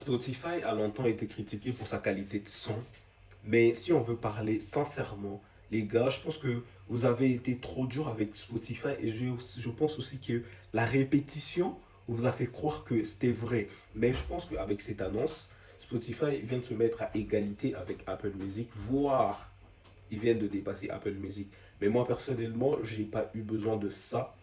Spotify a longtemps été critiqué pour sa qualité de son, mais si on veut parler sincèrement, les gars, je pense que vous avez été trop dur avec Spotify et je pense aussi que la répétition vous a fait croire que c'était vrai. Mais je pense qu'avec cette annonce, Spotify vient de se mettre à égalité avec Apple Music, voire ils viennent de dépasser Apple Music. Mais moi personnellement, j'ai pas eu besoin de ça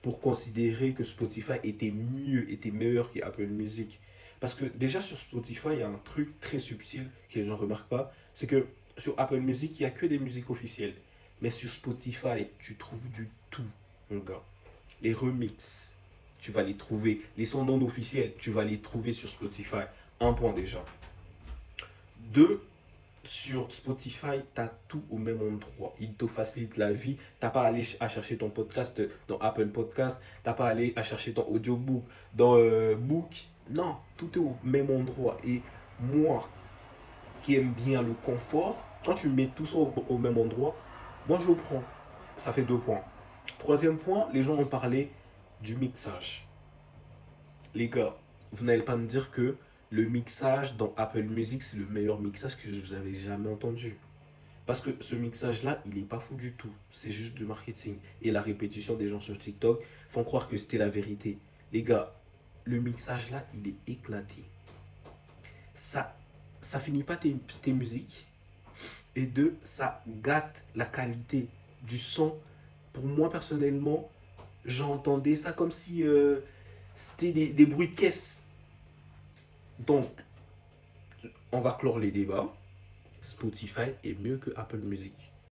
pour considérer que Spotify était mieux, était meilleur que Apple Music. Parce que déjà sur Spotify, il y a un truc très subtil que je ne remarque pas, c'est que sur Apple Music, il n'y a que des musiques officielles. Mais sur Spotify, tu trouves du tout, mon gars. Les remixes, tu vas les trouver. Les sons non officiels, tu vas les trouver sur Spotify. Un point déjà. Deux, sur Spotify, tu as tout au même endroit. Il te facilite la vie. T'as pas à aller à chercher ton podcast dans Apple Podcast. T'as pas à aller à chercher ton audiobook dans Book. Non, tout est au même endroit. Et moi, qui aime bien le confort, quand tu mets tout ça au même endroit, moi je prends. Ça fait 2 points. Troisième point, les gens ont parlé du mixage. Les gars, vous n'allez pas me dire que le mixage dans Apple Music, c'est le meilleur mixage que vous avez jamais entendu. Parce que ce mixage-là, il n'est pas fou du tout. C'est juste du marketing. Et la répétition des gens sur TikTok font croire que c'était la vérité. Les gars, le mixage-là, il est éclaté. Ça, ça finit pas tes musiques. Et deux, ça gâte la qualité du son. Pour moi, personnellement, j'entendais ça comme si c'était des bruits de caisse. Donc, on va clore les débats. Spotify est mieux que Apple Music.